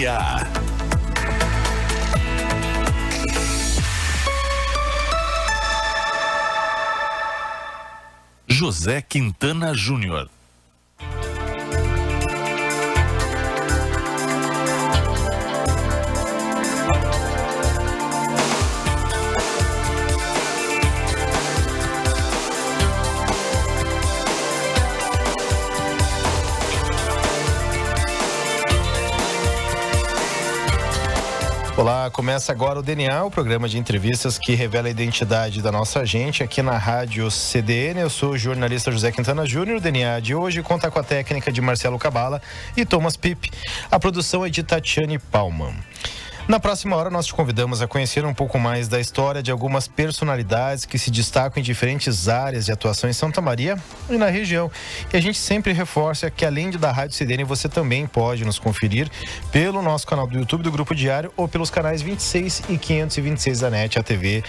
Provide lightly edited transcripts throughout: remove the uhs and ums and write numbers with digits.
DNA. José Quintana Júnior. Olá, começa agora o DNA, o programa de entrevistas que revela a identidade da nossa gente aqui na Rádio CDN. Eu sou o jornalista José Quintana Júnior. O DNA de hoje conta com a técnica de Marcelo Cabala e Thomas Pipe. A produção é de Tatiane Palman. Na próxima hora, nós te convidamos a conhecer um pouco mais da história de algumas personalidades que se destacam em diferentes áreas de atuação em Santa Maria e na região. E a gente sempre reforça que, além da Rádio CDN, você também pode nos conferir pelo nosso canal do YouTube do Grupo Diário ou pelos canais 26 e 526 da NET, a TV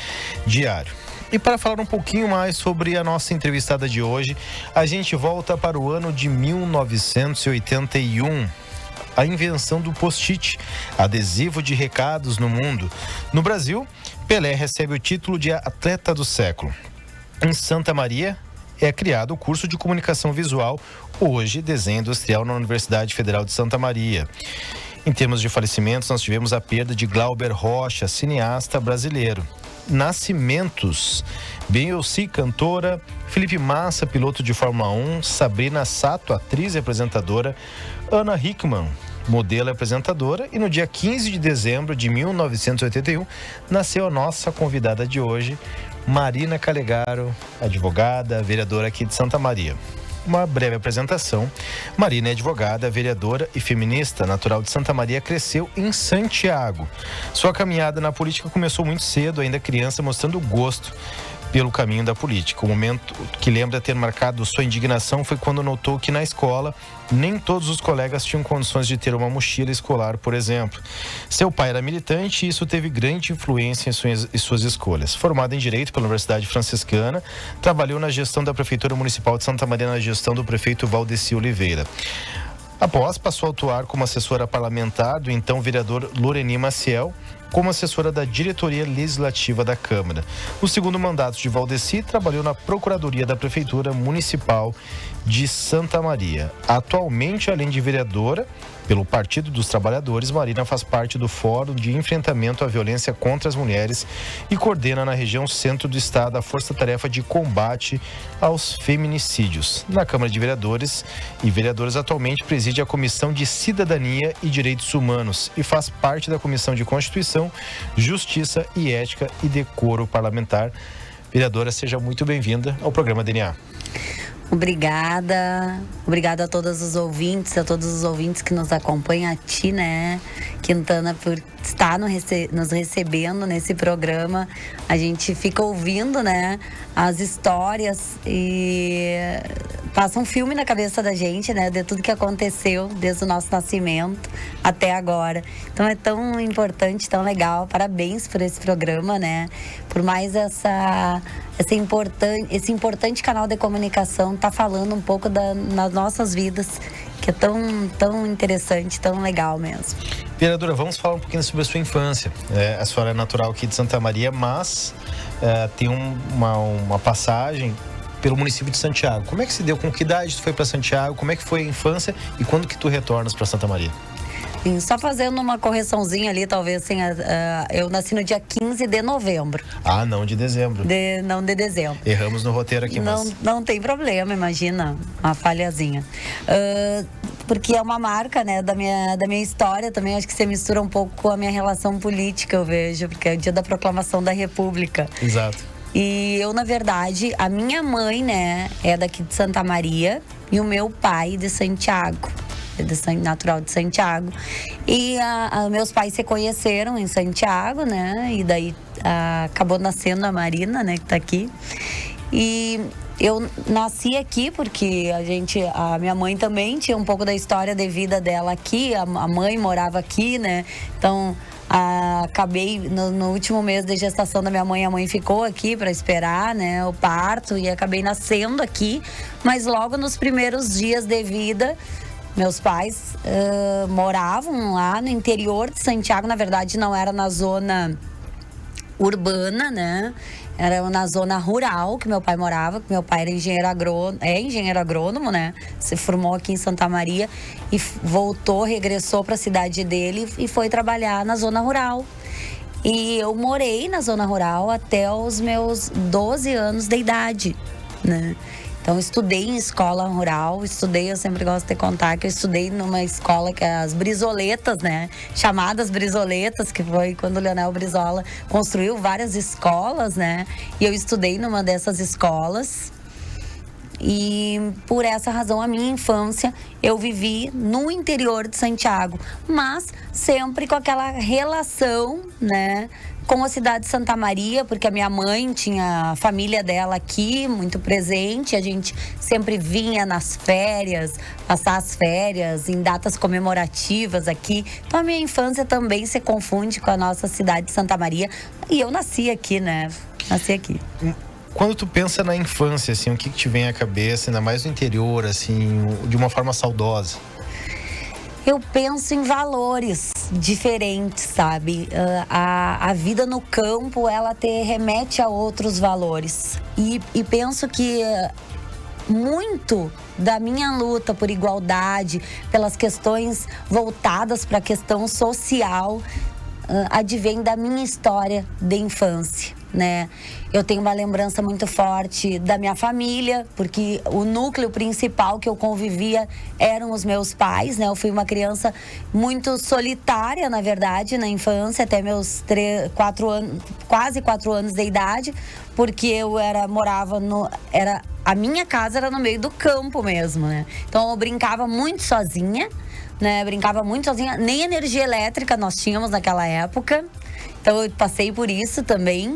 Diário. E para falar um pouquinho mais sobre a nossa entrevistada de hoje, a gente volta para o ano de 1981. A invenção do post-it, adesivo de recados no mundo. No Brasil, Pelé recebe o título de atleta do século. Em Santa Maria, é criado o curso de comunicação visual, hoje desenho industrial, na Universidade Federal de Santa Maria. Em termos de falecimentos, nós tivemos a perda de Glauber Rocha, cineasta brasileiro. Nascimentos: Beyoncé, cantora; Felipe Massa, piloto de Fórmula 1; Sabrina Sato, atriz e apresentadora; Ana Hickman, modelo e apresentadora. E no dia 15 de dezembro de 1981, nasceu a nossa convidada de hoje, Marina Calegaro, advogada, vereadora aqui de Santa Maria. Uma breve apresentação. Marina é advogada, vereadora e feminista, natural de Santa Maria, cresceu em Santiago. Sua caminhada na política começou muito cedo, ainda criança, mostrando gosto pelo caminho da política. O momento que lembra ter marcado sua indignação foi quando notou que na escola nem todos os colegas tinham condições de ter uma mochila escolar, por exemplo. Seu pai era militante e isso teve grande influência em suas escolhas. Formada em Direito pela Universidade Franciscana, trabalhou na gestão da Prefeitura Municipal de Santa Maria na gestão do prefeito Valdeci Oliveira. Após, passou a atuar como assessora parlamentar do então vereador Loreni Maciel, como assessora da diretoria legislativa da Câmara. No segundo mandato de Valdeci, trabalhou na Procuradoria da Prefeitura Municipal de Santa Maria. Atualmente, além de vereadora pelo Partido dos Trabalhadores, Marina faz parte do Fórum de Enfrentamento à Violência contra as Mulheres e coordena na região centro do estado a Força-Tarefa de Combate aos Feminicídios. Na Câmara de Vereadores e Vereadoras, atualmente preside a Comissão de Cidadania e Direitos Humanos e faz parte da Comissão de Constituição, Justiça e Ética e Decoro Parlamentar. Vereadora, seja muito bem-vinda ao programa DNA. Obrigada a todos os ouvintes, que nos acompanham, a ti, né, Quintana, por estar nos recebendo nesse programa. A gente fica ouvindo, né, as histórias e passa um filme na cabeça da gente, né, de tudo que aconteceu desde o nosso nascimento até agora. Então é tão importante, tão legal. Parabéns por esse programa, né, por mais esse importante canal de comunicação tá falando um pouco nas nossas vidas, que é tão interessante, tão legal mesmo. Vereadora, vamos falar um pouquinho sobre a sua infância. A senhora é natural aqui de Santa Maria, mas tem uma passagem pelo município de Santiago. Como é que se deu? Com que idade tu foi para Santiago? Como é que foi a infância e quando que tu retornas para Santa Maria? Só fazendo uma correçãozinha ali, talvez assim, eu nasci no dia 15 de novembro. Ah, não de dezembro. Não de dezembro. Erramos no roteiro aqui, mas... Não tem problema, imagina, uma falhazinha. Porque é uma marca, né, da minha história também. Acho que você mistura um pouco com a minha relação política, eu vejo, porque é o dia da proclamação da República. Exato. E eu, na verdade, a minha mãe, né, é daqui de Santa Maria e o meu pai de Santiago. Natural de Santiago. E meus pais se conheceram em Santiago, né? E daí acabou nascendo a Marina, né? Que tá aqui. E eu nasci aqui porque a minha mãe também tinha um pouco da história de vida dela aqui. A mãe morava aqui, né? Então acabei no último mês de gestação da minha mãe, a mãe ficou aqui para esperar, né, o parto, e acabei nascendo aqui, mas logo nos primeiros dias de vida Meus pais moravam lá no interior de Santiago, na verdade não era na zona urbana, né? Era na zona rural que meu pai morava, que meu pai era engenheiro agrônomo, né? Se formou aqui em Santa Maria e regressou para a cidade dele e foi trabalhar na zona rural. E eu morei na zona rural até os meus 12 anos de idade, né? Então, estudei em escola rural, eu sempre gosto de contar que eu estudei numa escola que é as Brizoletas, né? Chamadas Brizoletas, que foi quando o Leonel Brizola construiu várias escolas, né? E eu estudei numa dessas escolas. E por essa razão, a minha infância, eu vivi no interior de Santiago, mas sempre com aquela relação, né, com a cidade de Santa Maria, porque a minha mãe tinha a família dela aqui, muito presente, a gente sempre vinha nas férias, passar as férias em datas comemorativas aqui. Então a minha infância também se confunde com a nossa cidade de Santa Maria, e eu nasci aqui, né, nasci aqui. Quando tu pensa na infância, assim, o que te vem à cabeça, ainda mais no interior, assim, de uma forma saudosa? Eu penso em valores diferentes, sabe? A vida no campo, ela te remete a outros valores. E penso que muito da minha luta por igualdade, pelas questões voltadas para a questão social, advém da minha história de infância, né? Eu tenho uma lembrança muito forte da minha família, porque o núcleo principal que eu convivia eram os meus pais, né? Eu fui uma criança muito solitária, na verdade, na infância, até meus 4 anos de idade, porque a minha casa era no meio do campo mesmo, né? Então eu brincava muito sozinha, né? Nem energia elétrica nós tínhamos naquela época. Então eu passei por isso também.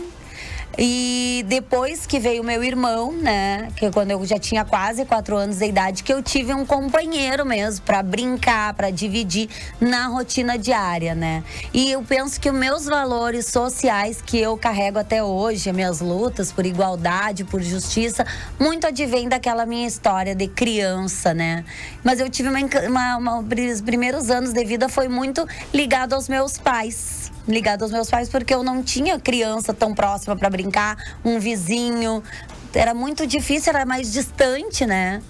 E depois que veio meu irmão, né, que quando eu já tinha quase 4 anos de idade, que eu tive um companheiro mesmo para brincar, para dividir na rotina diária, né? E eu penso que os meus valores sociais que eu carrego até hoje, as minhas lutas por igualdade, por justiça, muito advém daquela minha história de criança, né? Mas eu tive os primeiros anos de vida foi muito ligado aos meus pais. Porque eu não tinha criança tão próxima para brincar, um vizinho, era muito difícil, era mais distante, né?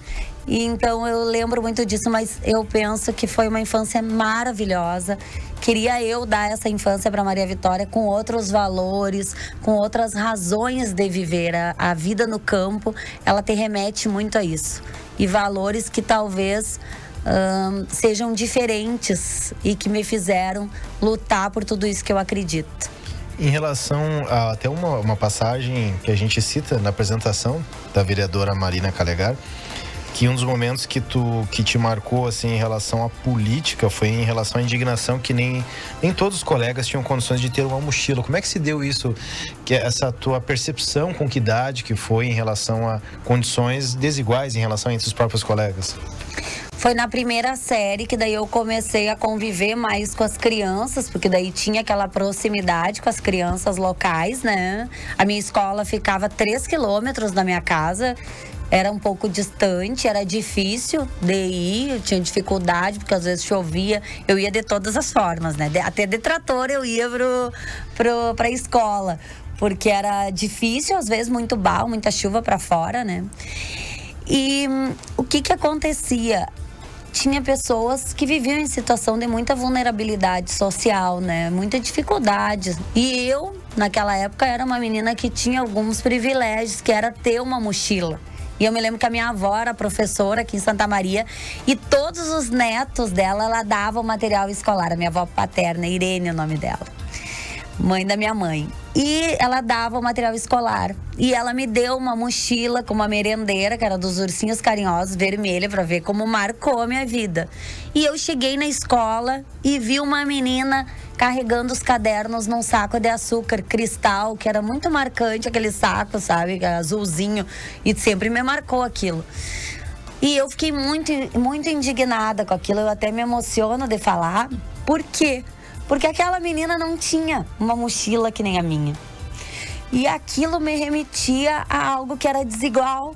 E então eu lembro muito disso, mas eu penso que foi uma infância maravilhosa. Queria eu dar essa infância para Maria Vitória com outros valores, com outras razões de viver. A vida no campo, ela te remete muito a isso. E valores que talvez sejam diferentes e que me fizeram lutar por tudo isso que eu acredito. Em relação a até uma passagem que a gente cita na apresentação da vereadora Marina Calegari, que um dos momentos que te marcou assim em relação à política foi em relação à indignação que nem todos os colegas tinham condições de ter uma mochila. Como é que se deu isso? Que essa tua percepção com que idade que foi em relação a condições desiguais em relação entre os próprios colegas? Foi na primeira série que daí eu comecei a conviver mais com as crianças, porque daí tinha aquela proximidade com as crianças locais, né? A minha escola ficava 3 quilômetros da minha casa, era um pouco distante, era difícil de ir, eu tinha dificuldade, porque às vezes chovia, eu ia de todas as formas, né? Até de trator eu ia pra escola, porque era difícil, às vezes muito barro, muita chuva pra fora, né? E o que acontecia? Tinha pessoas que viviam em situação de muita vulnerabilidade social, né? Muita dificuldade. E eu, naquela época, era uma menina que tinha alguns privilégios, que era ter uma mochila. E eu me lembro que a minha avó era professora aqui em Santa Maria e todos os netos dela, ela dava o material escolar. A minha avó paterna, Irene, é o nome dela. Mãe da minha mãe. E ela dava o material escolar. E ela me deu uma mochila com uma merendeira, que era dos ursinhos carinhosos, vermelha, pra ver como marcou a minha vida. E eu cheguei na escola e vi uma menina carregando os cadernos num saco de açúcar cristal, que era muito marcante aquele saco, sabe? Azulzinho. E sempre me marcou aquilo. E eu fiquei muito, muito indignada com aquilo. Eu até me emociono de falar. Por quê? Porque aquela menina não tinha uma mochila que nem a minha. E aquilo me remetia a algo que era desigual.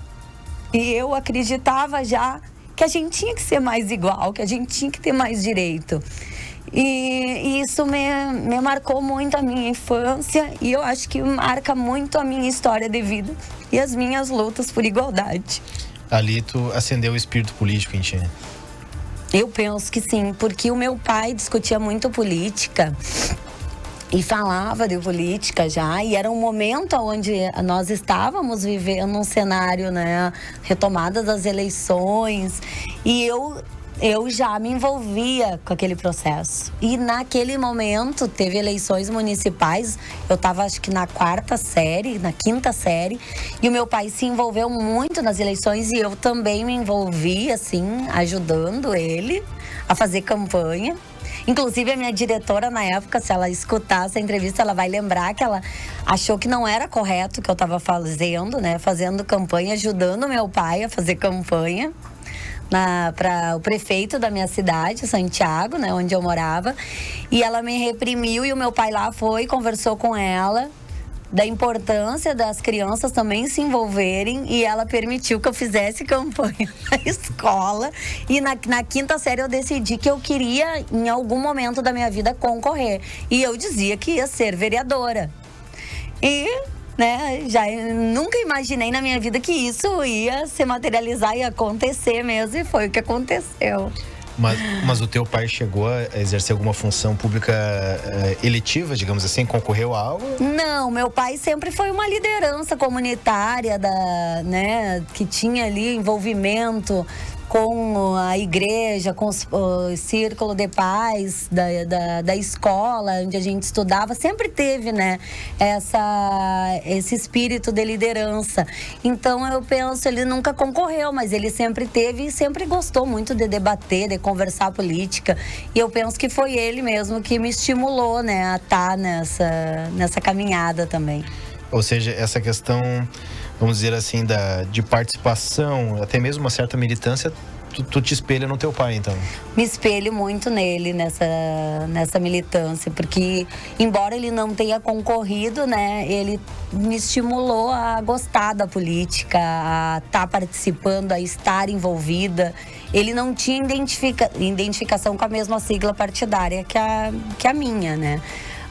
E eu acreditava já que a gente tinha que ser mais igual, que a gente tinha que ter mais direito. E isso me marcou muito a minha infância e eu acho que marca muito a minha história de vida e as minhas lutas por igualdade. Ali tu acendeu o espírito político em ti. Eu penso que sim, porque o meu pai discutia muito política e falava de política já, e era um momento onde nós estávamos vivendo um cenário, né, retomada das eleições, e eu já me envolvia com aquele processo. E naquele momento teve eleições municipais, eu estava acho que na 4ª série, na 5ª série, e o meu pai se envolveu muito nas eleições e eu também me envolvi, assim, ajudando ele a fazer campanha. Inclusive, a minha diretora, na época, se ela escutar essa entrevista, ela vai lembrar que ela achou que não era correto o que eu estava fazendo, né? Fazendo campanha, ajudando meu pai a fazer campanha para o prefeito da minha cidade, Santiago, né? Onde eu morava. E ela me reprimiu e o meu pai lá foi, conversou com ela da importância das crianças também se envolverem e ela permitiu que eu fizesse campanha na escola e na 5ª série eu decidi que eu queria em algum momento da minha vida concorrer e eu dizia que ia ser vereadora e né, já nunca imaginei na minha vida que isso ia se materializar e acontecer mesmo e foi o que aconteceu. Mas o teu pai chegou a exercer alguma função pública eletiva, digamos assim, concorreu a algo? Não, meu pai sempre foi uma liderança comunitária né, que tinha ali envolvimento com a igreja, com o círculo de pais da escola onde a gente estudava, sempre teve, né, esse espírito de liderança. Então eu penso, ele nunca concorreu, mas ele sempre teve e sempre gostou muito de debater, de conversar política. E eu penso que foi ele mesmo que me estimulou, né, a estar nessa caminhada também. Ou seja, essa questão, vamos dizer assim, de participação, até mesmo uma certa militância, tu te espelha no teu pai, então? Me espelho muito nele, nessa militância, porque embora ele não tenha concorrido, né, ele me estimulou a gostar da política, a estar participando, a estar envolvida. Ele não tinha identificação com a mesma sigla partidária que a minha, né,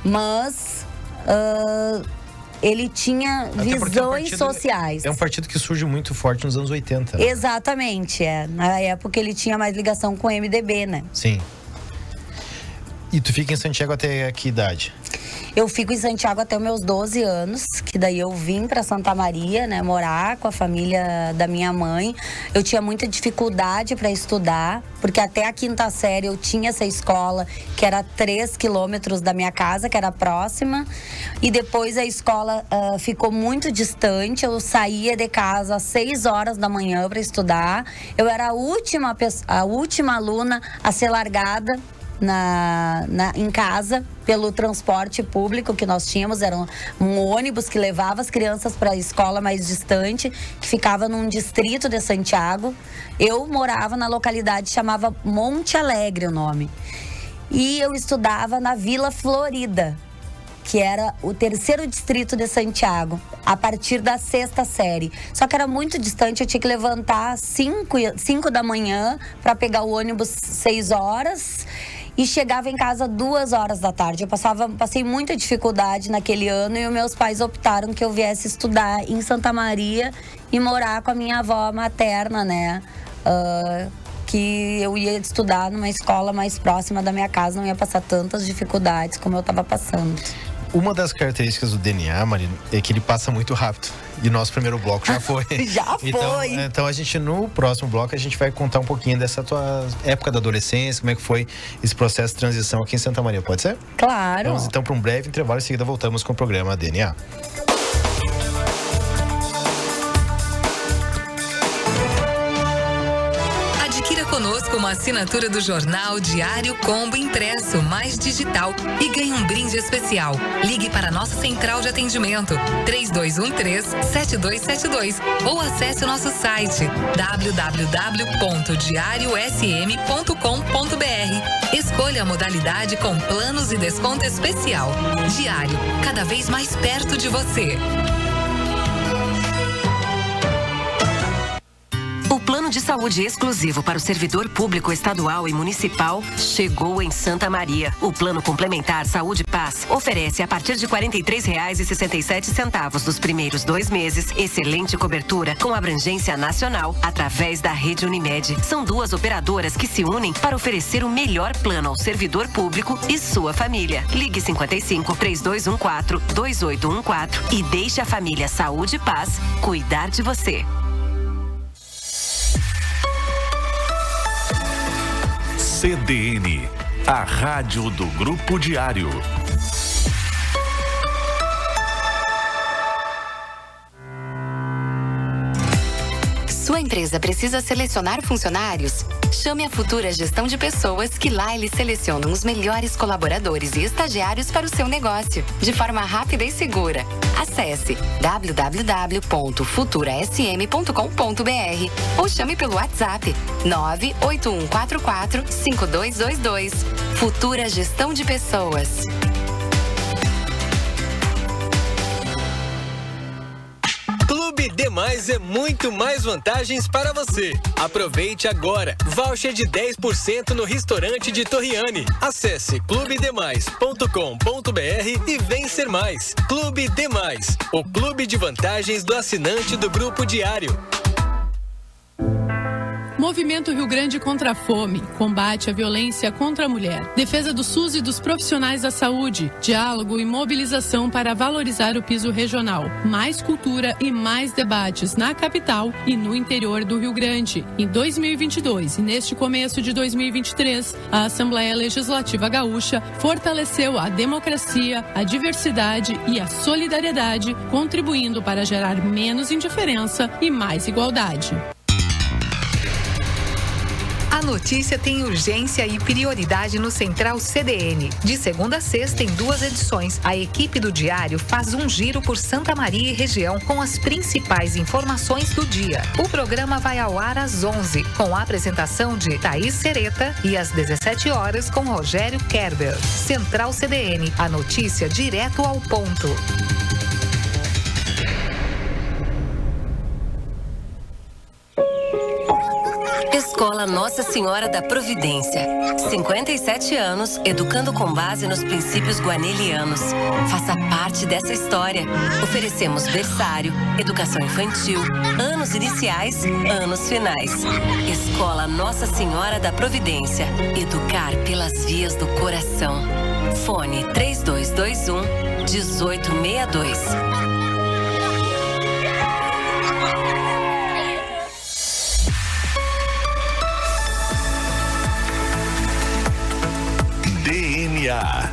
mas ele tinha visões sociais. É um partido que surge muito forte nos anos 80. Né? Exatamente, Na época ele tinha mais ligação com o MDB, né? Sim. E tu fica em Santiago até que idade? Eu fico em Santiago até os meus 12 anos, que daí eu vim para Santa Maria, né, morar com a família da minha mãe. Eu tinha muita dificuldade para estudar, porque até a 5ª série eu tinha essa escola que era 3 quilômetros da minha casa, que era próxima. E depois a escola ficou muito distante, eu saía de casa às 6 horas da manhã para estudar. Eu era a última aluna a ser largada em casa pelo transporte público que nós tínhamos. Era um ônibus que levava as crianças para a escola mais distante, que ficava num distrito de Santiago. Eu morava na localidade, chamava Monte Alegre o nome, e eu estudava na Vila Florida, que era o 3º distrito de Santiago, a partir da 6ª série. Só que era muito distante, eu tinha que levantar às 5 da manhã para pegar o ônibus 6 horas e chegava em casa 2 horas da tarde. Eu passei muita dificuldade naquele ano e os meus pais optaram que eu viesse estudar em Santa Maria e morar com a minha avó materna, né? Que eu ia estudar numa escola mais próxima da minha casa, não ia passar tantas dificuldades como eu estava passando. Uma das características do DNA, Marina, é que ele passa muito rápido. E o nosso primeiro bloco já foi. Já foi! Então a gente, no próximo bloco, a gente vai contar um pouquinho dessa tua época da adolescência, como é que foi esse processo de transição aqui em Santa Maria, pode ser? Claro! Vamos então para um breve intervalo, em seguida voltamos com o programa DNA. Conosco uma assinatura do jornal Diário Combo Impresso mais digital e ganhe um brinde especial. Ligue para a nossa central de atendimento 3213-7272 ou acesse o nosso site www.diariosm.com.br. Escolha a modalidade com planos e desconto especial. Diário, cada vez mais perto de você. O plano de saúde exclusivo para o servidor público estadual e municipal chegou em Santa Maria. O plano complementar Saúde Paz oferece a partir de R$ 43,67 dos primeiros 2 meses excelente cobertura com abrangência nacional através da Rede Unimed. São 2 operadoras que se unem para oferecer o melhor plano ao servidor público e sua família. Ligue 55 3214 2814 e deixe a família Saúde e Paz cuidar de você. CDN, a rádio do Grupo Diário. Sua empresa precisa selecionar funcionários? Chame a Futura Gestão de Pessoas, que lá eles selecionam os melhores colaboradores e estagiários para o seu negócio, de forma rápida e segura. Acesse www.futurasm.com.br ou chame pelo WhatsApp 981445222. Futura Gestão de Pessoas. Clube Demais é muito mais vantagens para você. Aproveite agora. Voucher de 10% no restaurante de Torriani. Acesse clubedemais.com.br e vem ser mais. Clube Demais, o clube de vantagens do assinante do Grupo Diário. Movimento Rio Grande contra a Fome, combate à violência contra a mulher, defesa do SUS e dos profissionais da saúde, diálogo e mobilização para valorizar o piso regional, mais cultura e mais debates na capital e no interior do Rio Grande. Em 2022 e neste começo de 2023, a Assembleia Legislativa Gaúcha fortaleceu a democracia, a diversidade e a solidariedade, contribuindo para gerar menos indiferença e mais igualdade. A notícia tem urgência e prioridade no Central CDN. De segunda a sexta, em 2 edições, a equipe do Diário faz um giro por Santa Maria e região com as principais informações do dia. O programa vai ao ar às 11, com a apresentação de Thaís Sereta, e às 17 horas com Rogério Kerber. Central CDN, a notícia direto ao ponto. Escola Nossa Senhora da Providência. 57 anos, educando com base nos princípios guanelianos. Faça parte dessa história. Oferecemos berçário, educação infantil, anos iniciais, anos finais. Escola Nossa Senhora da Providência. Educar pelas vias do coração. Fone 3221-1862. DNA.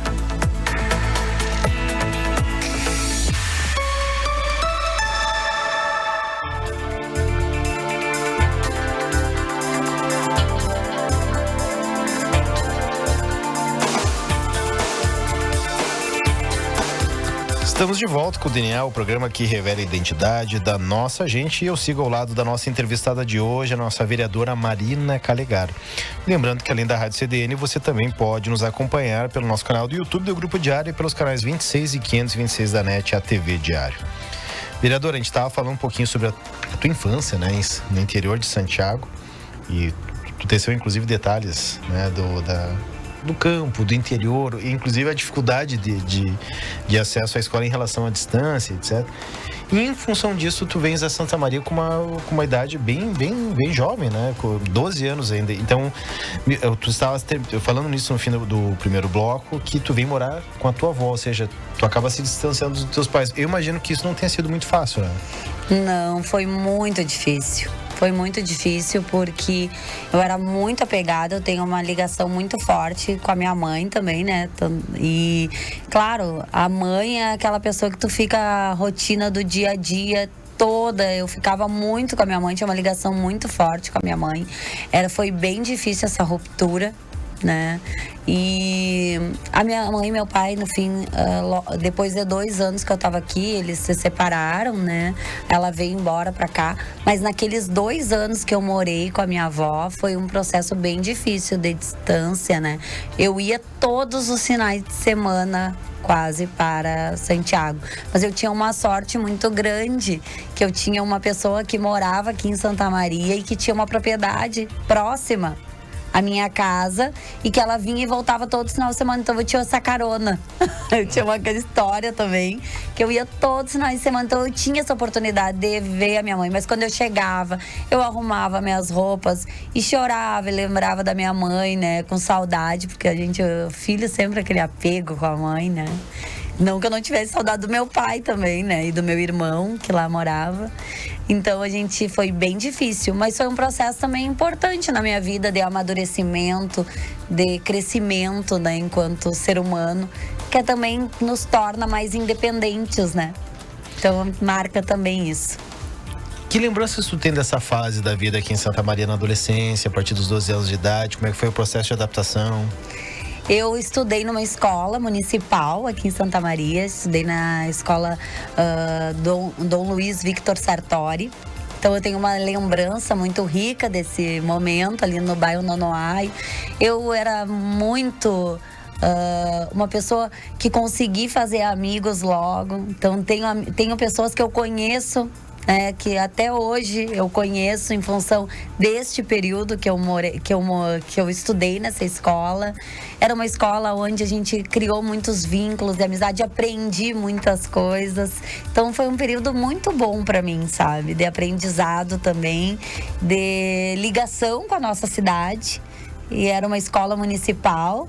Estamos de volta com o DNA, o programa que revela a identidade da nossa gente, e eu sigo ao lado da nossa entrevistada de hoje, a nossa vereadora Marina Calegari. Lembrando que além da Rádio CDN, você também pode nos acompanhar pelo nosso canal do YouTube do Grupo Diário e pelos canais 26 e 526 da NET, a TV Diário. Vereadora, a gente estava falando um pouquinho sobre a tua infância, né, no interior de Santiago, e tu teceu inclusive detalhes, né, do campo, do interior, e inclusive a dificuldade de acesso à escola em relação à distância, etc. E em função disso, tu vens a Santa Maria com uma idade bem jovem, né? Com 12 anos ainda. Então, tu estavas falando nisso no fim do primeiro bloco, que tu vem morar com a tua avó, ou seja, tu acaba se distanciando dos teus pais. Eu imagino que isso não tenha sido muito fácil, né? Não, foi muito difícil. Foi muito difícil porque eu era muito apegada, eu tenho uma ligação muito forte com a minha mãe também, né? E, claro, a mãe é aquela pessoa que tu fica a rotina do dia a dia toda. Eu ficava muito com a minha mãe, tinha uma ligação muito forte com a minha mãe. Foi bem difícil essa ruptura. né? E a minha mãe e meu pai, no fim, depois de 2 anos que eu tava aqui, eles se separaram, né? Ela veio embora pra cá. Mas naqueles 2 anos que eu morei com a minha avó, foi um processo bem difícil de distância, né? Eu ia todos os finais de semana quase para Santiago. Mas eu tinha uma sorte muito grande, que eu tinha uma pessoa que morava aqui em Santa Maria e que tinha uma propriedade próxima à minha casa e que ela vinha e voltava todos os finais de semana. Então eu tinha essa carona. Eu tinha uma história também, que eu ia todos os finais de semana. Então eu tinha essa oportunidade de ver a minha mãe. Mas quando eu chegava, eu arrumava minhas roupas e chorava e lembrava da minha mãe, né? Com saudade, porque o filho sempre aquele apego com a mãe, né? Não que eu não tivesse saudade do meu pai também, né? E do meu irmão, que lá morava. Então, foi bem difícil. Mas foi um processo também importante na minha vida, de amadurecimento, de crescimento, né? Enquanto ser humano, que também nos torna mais independentes, né? Então, marca também isso. Que lembranças tu tem dessa fase da vida aqui em Santa Maria na adolescência, a partir dos 12 anos de idade? Como é que foi o processo de adaptação? Eu estudei numa escola municipal aqui em Santa Maria, estudei na escola Dom Luiz Victor Sartori. Então eu tenho uma lembrança muito rica desse momento ali no bairro Nonoai. Eu era muito uma pessoa que consegui fazer amigos logo. Então tenho pessoas que eu conheço, que até hoje eu conheço em função deste período que eu estudei nessa escola. Era uma escola onde a gente criou muitos vínculos de amizade, aprendi muitas coisas. Então foi um período muito bom para mim, sabe? De aprendizado também, de ligação com a nossa cidade. E era uma escola municipal.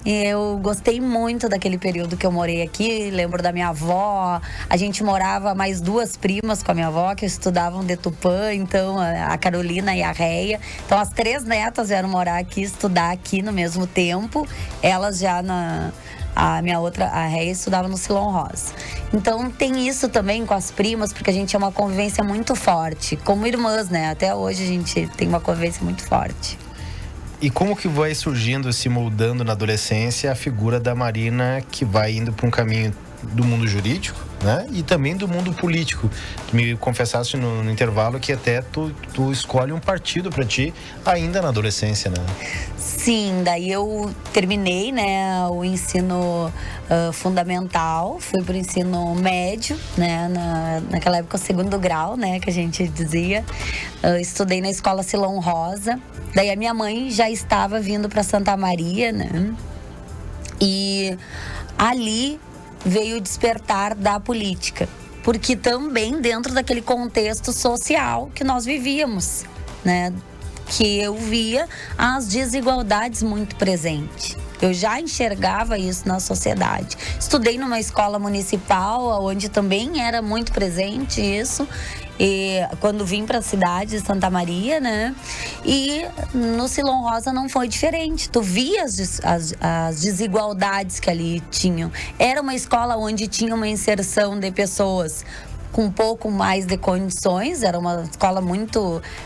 E eu gostei muito daquele período que eu morei aqui. Lembro da minha avó. A gente morava mais 2 primas com a minha avó, que estudavam de Tupã. Então, a Carolina e a Réia. Então, as 3 netas vieram morar aqui, estudar aqui no mesmo tempo. Elas já a minha outra, a Réia, estudava no Silon Rosa. Então, tem isso também com as primas, porque a gente tinha uma convivência muito forte. Como irmãs, né? Até hoje a gente tem uma convivência muito forte. E como que vai surgindo, se moldando na adolescência a figura da Marina, que vai indo para um caminho do mundo jurídico, né? E também do mundo político. Tu me confessaste no intervalo que até tu escolhe um partido para ti ainda na adolescência, né? Sim, daí eu terminei, né, o ensino fundamental, fui pro ensino médio, né, naquela época o 2º grau, né, que a gente dizia. Estudei na escola Silon Rosa. Daí a minha mãe já estava vindo para Santa Maria, né? E ali veio o despertar da política, porque também dentro daquele contexto social que nós vivíamos, né? Que eu via as desigualdades muito presentes. Eu já enxergava isso na sociedade. Estudei numa escola municipal, onde também era muito presente isso. E quando vim para a cidade de Santa Maria, né? E no Silon Rosa não foi diferente. Tu via as desigualdades que ali tinham. Era uma escola onde tinha uma inserção de pessoas com um pouco mais de condições. Era uma escola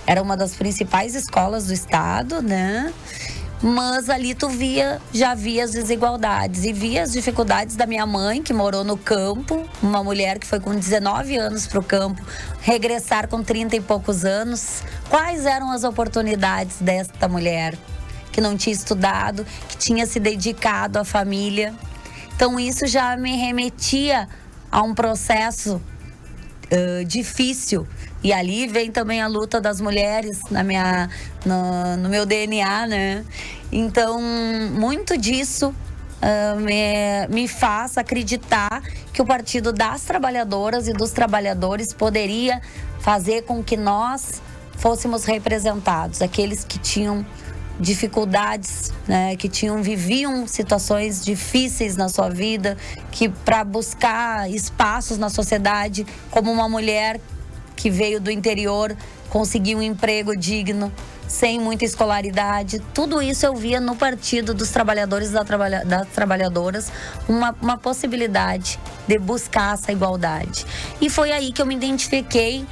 era uma das principais escolas do estado, né? Mas ali já via as desigualdades e via as dificuldades da minha mãe, que morou no campo, uma mulher que foi com 19 anos para o campo, regressar com 30 e poucos anos. Quais eram as oportunidades desta mulher que não tinha estudado, que tinha se dedicado à família? Então isso já me remetia a um processo difícil. E ali vem também a luta das mulheres no meu DNA, né? Então, muito disso me faz acreditar que o Partido das Trabalhadoras e dos Trabalhadores poderia fazer com que nós fôssemos representados, aqueles que tinham dificuldades, né, que viviam situações difíceis na sua vida, que para buscar espaços na sociedade, como uma mulher que veio do interior, conseguiu um emprego digno, sem muita escolaridade. Tudo isso eu via no Partido dos Trabalhadores e das Trabalhadoras, uma possibilidade de buscar essa igualdade. E foi aí que eu me identifiquei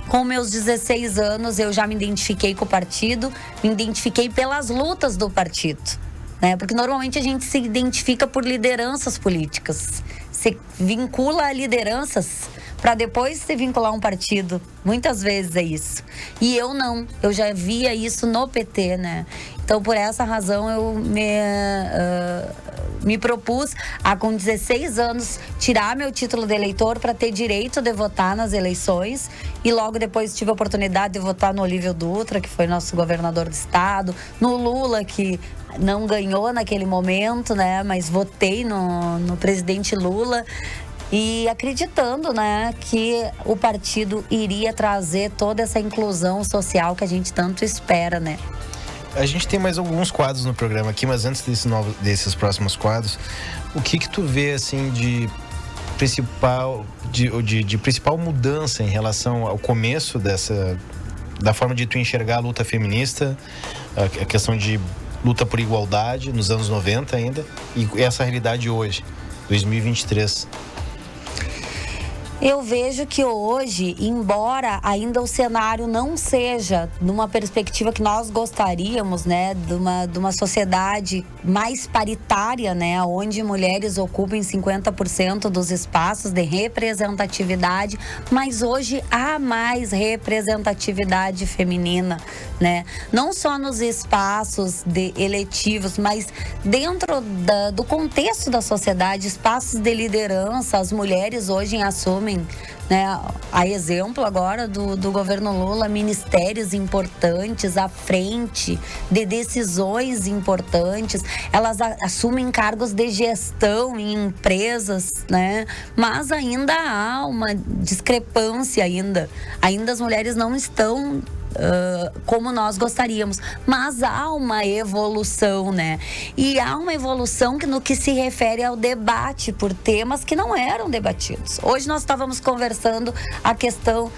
Com meus 16 anos, eu já me identifiquei com o partido, me identifiquei pelas lutas do partido, né? Porque normalmente a gente se identifica por lideranças políticas, se vincula a lideranças para depois se vincular a um partido. Muitas vezes é isso. E eu não, eu já via isso no PT, né? Então, por essa razão, eu me propus a, com 16 anos, tirar meu título de eleitor para ter direito de votar nas eleições. E logo depois tive a oportunidade de votar no Olívio Dutra, que foi nosso governador do estado, no Lula, que não ganhou naquele momento, né? Mas votei no presidente Lula. E acreditando, né, que o partido iria trazer toda essa inclusão social que a gente tanto espera, né? A gente tem mais alguns quadros no programa aqui, mas antes desses próximos quadros, o que tu vê, assim, de principal mudança em relação ao começo da forma de tu enxergar a luta feminista, a questão de luta por igualdade nos anos 90 ainda, e essa realidade hoje, 2023? Eu vejo que hoje, embora ainda o cenário não seja numa perspectiva que nós gostaríamos, né, de uma sociedade mais paritária, né, onde mulheres ocupem 50% dos espaços de representatividade, mas hoje há mais representatividade feminina, né, não só nos espaços eletivos, mas dentro do contexto da sociedade, espaços de liderança, as mulheres hoje assumem, né, a exemplo agora do governo Lula, ministérios importantes à frente de decisões importantes, elas assumem cargos de gestão em empresas, né, mas ainda há uma discrepância ainda as mulheres não estão como nós gostaríamos, mas há uma evolução, né? E há uma evolução no que se refere ao debate por temas que não eram debatidos. Hoje nós estávamos conversando a questão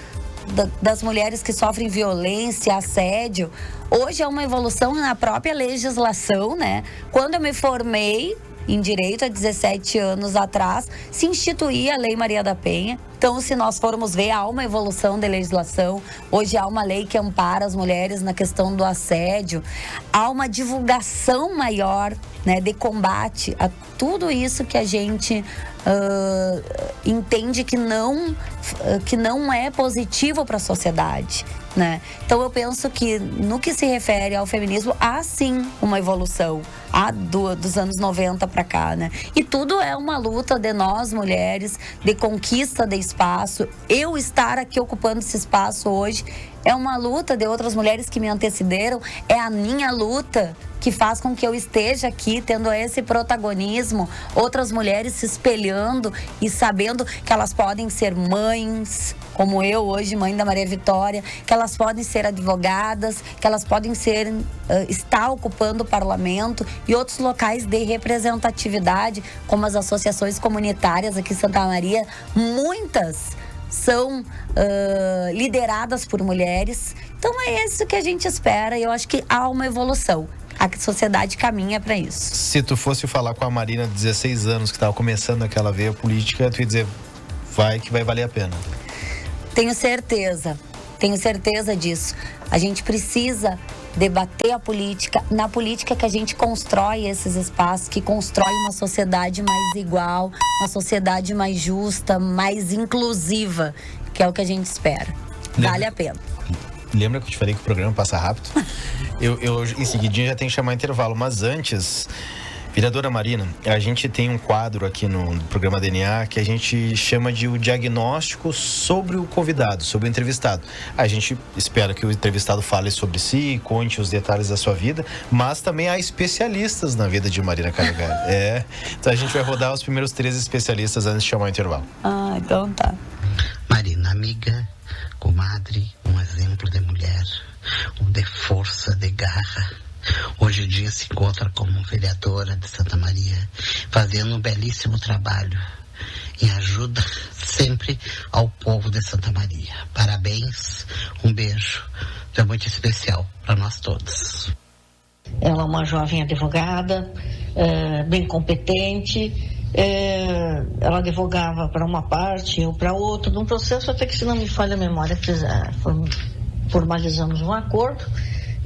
das mulheres que sofrem violência, assédio. Hoje há uma evolução na própria legislação, né? Quando eu me formei em Direito, há 17 anos atrás, se instituía a Lei Maria da Penha. Então, se nós formos ver, há uma evolução da legislação. Hoje há uma lei que ampara as mulheres na questão do assédio. Há uma divulgação maior, né, de combate a tudo isso que a gente entende que não é positivo para a sociedade, né? Então eu penso que no que se refere ao feminismo há sim uma evolução dos anos 90 para cá, né? E tudo é uma luta de nós mulheres, de conquista de espaço. Eu estar aqui ocupando esse espaço hoje é uma luta de outras mulheres que me antecederam, é a minha luta que faz com que eu esteja aqui tendo esse protagonismo, outras mulheres se espelhando e sabendo que elas podem ser mães, como eu hoje, mãe da Maria Vitória, que elas podem ser advogadas, que elas podem estar ocupando o parlamento e outros locais de representatividade, como as associações comunitárias aqui em Santa Maria, muitas são lideradas por mulheres. Então é isso que a gente espera e eu acho que há uma evolução. A sociedade caminha para isso. Se tu fosse falar com a Marina de 16 anos, que estava começando aquela veia política, tu ia dizer, que vai valer a pena. Tenho certeza disso. A gente precisa debater a política, na política que a gente constrói esses espaços, que constrói uma sociedade mais igual, uma sociedade mais justa, mais inclusiva, que é o que a gente espera. Vale a pena. Lembra que eu te falei que o programa passa rápido? Eu em seguidinha já tenho que chamar intervalo, mas antes, vereadora Marina, a gente tem um quadro aqui no programa DNA que a gente chama de o diagnóstico sobre o convidado, sobre o entrevistado. A gente espera que o entrevistado fale sobre si, conte os detalhes da sua vida, mas também há especialistas na vida de Marina Calegari. Então a gente vai rodar os primeiros 3 especialistas antes de chamar o intervalo. Então tá. Marina, amiga, comadre, um exemplo de mulher, de força, de garra. Hoje em dia se encontra como vereadora de Santa Maria, fazendo um belíssimo trabalho em ajuda sempre ao povo de Santa Maria. Parabéns, um beijo, é muito especial para nós todos. Ela é uma jovem advogada, bem competente, ela advogava para uma parte, eu para outra, num processo até que, se não me falha a memória, formalizamos um acordo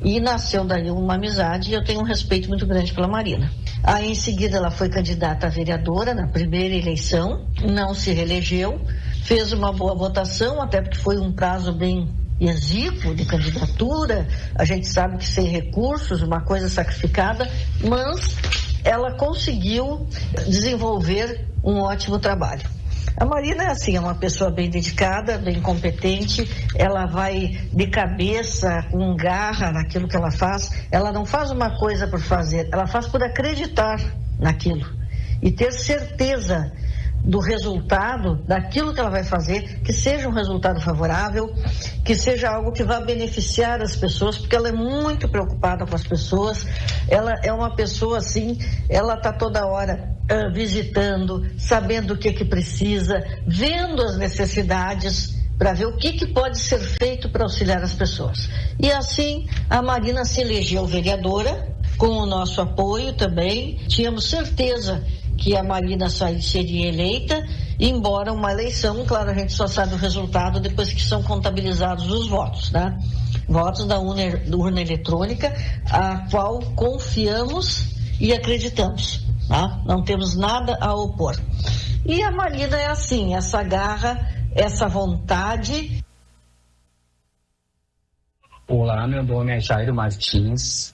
e nasceu daí uma amizade, e eu tenho um respeito muito grande pela Marina. Aí, em seguida, ela foi candidata a vereadora na primeira eleição, não se reelegeu, fez uma boa votação, até porque foi um prazo bem exíguo de candidatura, a gente sabe que sem recursos, uma coisa sacrificada, mas ela conseguiu desenvolver um ótimo trabalho. A Marina é assim, é uma pessoa bem dedicada, bem competente, ela vai de cabeça, com garra naquilo que ela faz, ela não faz uma coisa por fazer, ela faz por acreditar naquilo e ter certeza do resultado, daquilo que ela vai fazer, que seja um resultado favorável, que seja algo que vá beneficiar as pessoas, porque ela é muito preocupada com as pessoas, ela é uma pessoa assim, ela está toda hora visitando, sabendo o que precisa, vendo as necessidades, para ver o que pode ser feito para auxiliar as pessoas. E assim, a Marina se elegeu vereadora, com o nosso apoio também, tínhamos certeza que a Marina seria eleita, embora uma eleição, claro, a gente só sabe o resultado depois que são contabilizados os votos, né? Votos da urna eletrônica, a qual confiamos e acreditamos, tá? Não temos nada a opor. E a Marina é assim, essa garra, essa vontade. Olá, meu nome é Jairo Martins.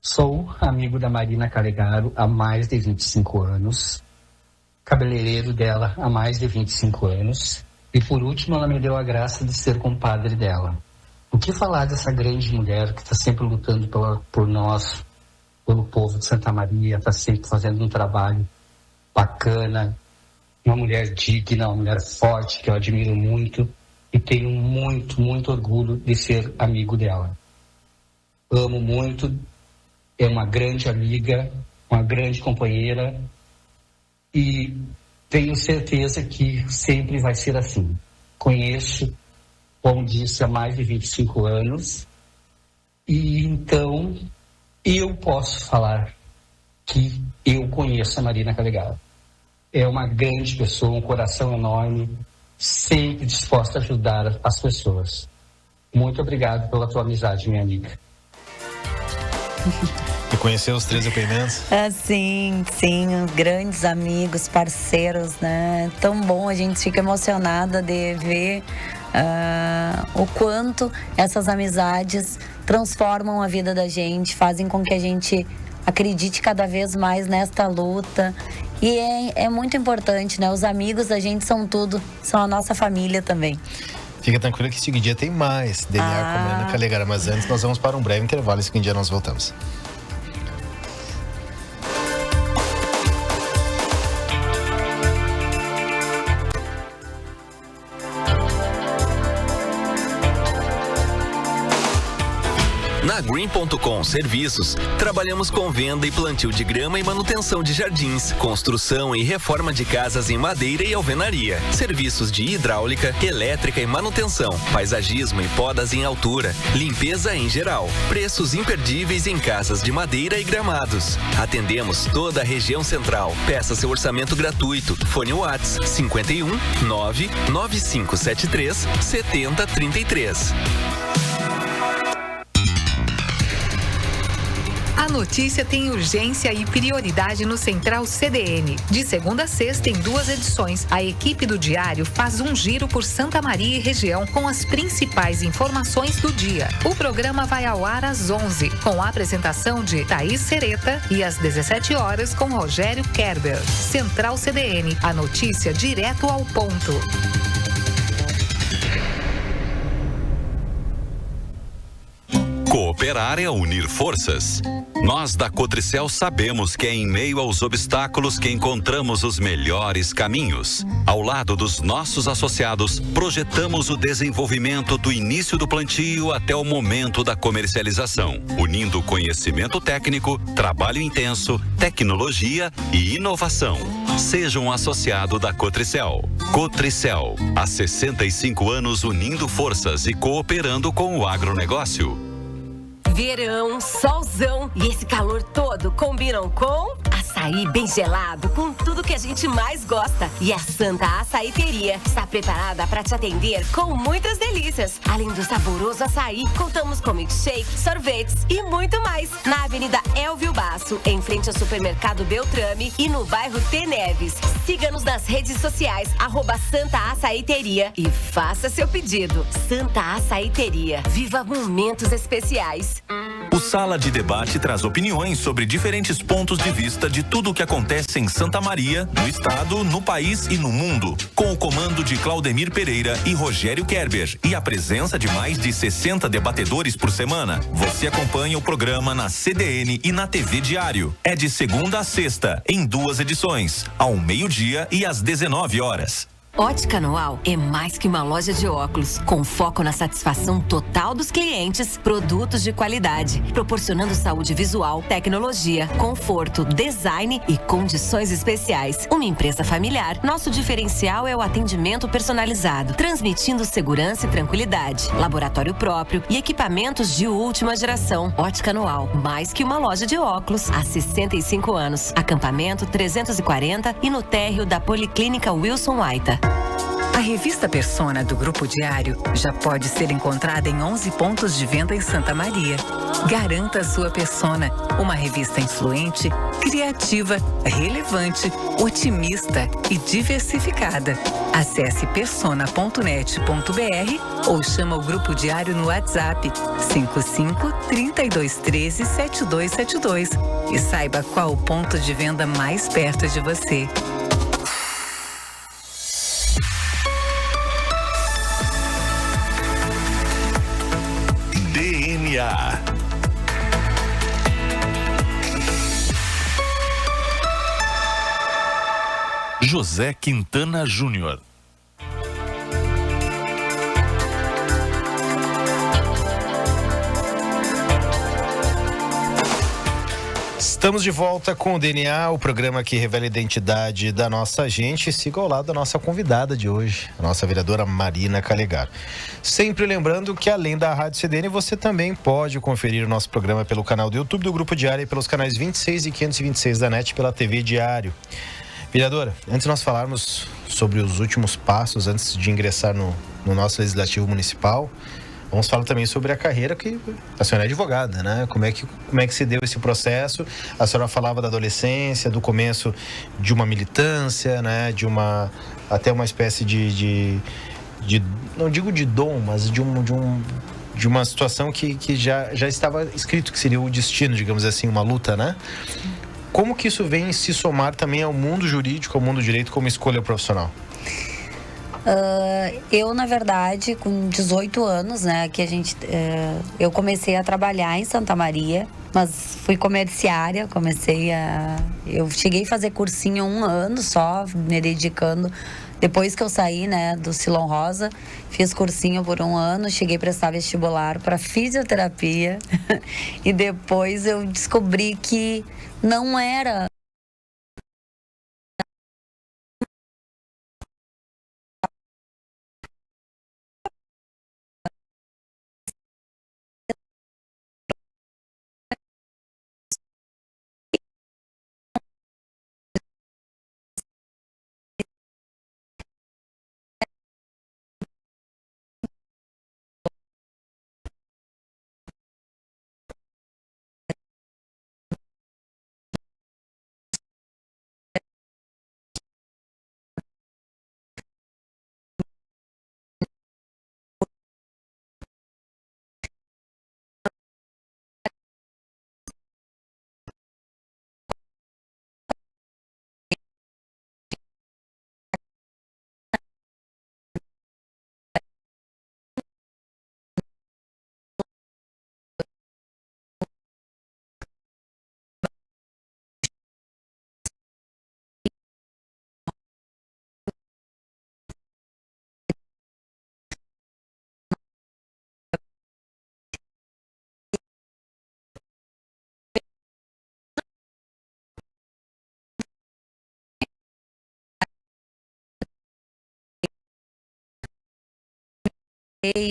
Sou amigo da Marina Calegaro há mais de 25 anos, cabeleireiro dela há mais de 25 anos, e por último ela me deu a graça de ser compadre dela. O que falar dessa grande mulher que está sempre lutando por nós, pelo povo de Santa Maria, está sempre fazendo um trabalho bacana, uma mulher digna, uma mulher forte, que eu admiro muito e tenho muito, muito orgulho de ser amigo dela. Amo muito. É uma grande amiga, uma grande companheira e tenho certeza que sempre vai ser assim. Conheço, como disse, há mais de 25 anos e então eu posso falar que eu conheço a Marina Calegaro. É uma grande pessoa, um coração enorme, sempre disposta a ajudar as pessoas. Muito obrigado pela tua amizade, minha amiga. E conheceu os 3 depoimentos? Sim, grandes amigos, parceiros, né? Tão bom, a gente fica emocionada de ver o quanto essas amizades transformam a vida da gente, fazem com que a gente acredite cada vez mais nesta luta. E é muito importante, né? Os amigos da gente são tudo, são a nossa família também. Fica tranquilo que esse dia tem mais DNA com a Marina Calegaro, mas antes nós vamos para um breve intervalo, esse dia nós voltamos. Na Green.com Serviços, trabalhamos com venda e plantio de grama e manutenção de jardins, construção e reforma de casas em madeira e alvenaria, serviços de hidráulica, elétrica e manutenção, paisagismo e podas em altura, limpeza em geral, preços imperdíveis em casas de madeira e gramados. Atendemos toda a região central. Peça seu orçamento gratuito. Fone WhatsApp 51 99573 7033. A notícia tem urgência e prioridade no Central CDN. De segunda a sexta, em 2 edições, a equipe do Diário faz um giro por Santa Maria e região com as principais informações do dia. O programa vai ao ar às 11, com a apresentação de Thaís Sereta, e às 17 horas com Rogério Kerber. Central CDN, a notícia direto ao ponto. Cooperar é unir forças. Nós da Cotricel sabemos que é em meio aos obstáculos que encontramos os melhores caminhos. Ao lado dos nossos associados, projetamos o desenvolvimento do início do plantio até o momento da comercialização, unindo conhecimento técnico, trabalho intenso, tecnologia e inovação. Seja um associado da Cotricel. Cotricel, há 65 anos unindo forças e cooperando com o agronegócio. Verão, solzão e esse calor todo combinam com a açaí bem gelado, com tudo que a gente mais gosta. E a Santa Açaiteria está preparada para te atender com muitas delícias. Além do saboroso açaí, contamos com milkshake, sorvetes e muito mais. Na Avenida Elvio Basso, em frente ao supermercado Beltrame e no bairro T. Neves. Siga-nos nas redes sociais, @Santa Açaiteria e faça seu pedido. Santa Açaiteria. Viva momentos especiais. O Sala de Debate traz opiniões sobre diferentes pontos de vista de tudo o que acontece em Santa Maria, no estado, no país e no mundo. Com o comando de Claudemir Pereira e Rogério Kerber e a presença de mais de 60 debatedores por semana, você acompanha o programa na CDN e na TV Diário. É de segunda a sexta, em 2 edições, ao meio-dia e às 19 horas. Ótica Noal é mais que uma loja de óculos, com foco na satisfação total dos clientes, produtos de qualidade, proporcionando saúde visual, tecnologia, conforto, design e condições especiais. Uma empresa familiar, nosso diferencial é o atendimento personalizado, transmitindo segurança e tranquilidade, laboratório próprio e equipamentos de última geração. Ótica Noal, mais que uma loja de óculos, há 65 anos. Acampamento 340 e no térreo da Policlínica Wilson Waita. A revista Persona do Grupo Diário já pode ser encontrada em 11 pontos de venda em Santa Maria. Garanta a sua Persona, uma revista influente, criativa, relevante, otimista e diversificada. Acesse persona.net.br ou chama o Grupo Diário no WhatsApp 55 3213 7272 e saiba qual o ponto de venda mais perto de você. DNA. José Quintana Júnior. Estamos de volta com o DNA, o programa que revela a identidade da nossa gente. Siga ao lado da nossa convidada de hoje, a nossa vereadora Marina Calegaro. Sempre lembrando que, além da Rádio CDN, você também pode conferir o nosso programa pelo canal do YouTube do Grupo Diário e pelos canais 26 e 526 da NET pela TV Diário. Vereadora, antes de nós falarmos sobre os últimos passos, antes de ingressar no nosso Legislativo Municipal, vamos falar também sobre a carreira, que a senhora é advogada, né? Como é que se deu esse processo? A senhora falava da adolescência, do começo de uma militância, né? Até uma espécie de não digo de dom, mas de uma situação que já estava escrito que seria o destino, digamos assim, uma luta, né? Como que isso vem se somar também ao mundo jurídico, ao mundo do direito como escolha profissional? Eu, na verdade, com 18 anos, né, eu comecei a trabalhar em Santa Maria, mas fui comerciária, eu cheguei a fazer cursinho 1 ano só, me dedicando, depois que eu saí, né, do Silon Rosa, fiz cursinho por 1 ano, cheguei a prestar vestibular para fisioterapia e depois eu descobri que não era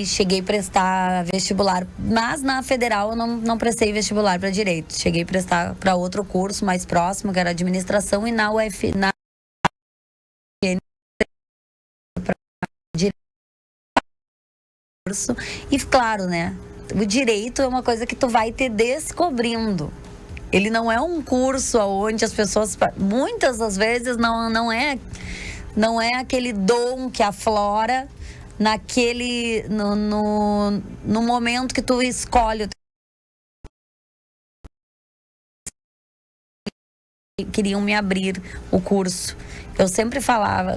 cheguei a prestar vestibular, mas na federal eu não prestei vestibular para direito. Cheguei a prestar para outro curso mais próximo, que era administração, e na UF, na curso. E claro, né? O direito é uma coisa que tu vai te descobrindo. Ele não é um curso onde as pessoas, muitas das vezes, não é aquele dom que aflora no momento que tu escolhe. Queriam me abrir o curso. Eu sempre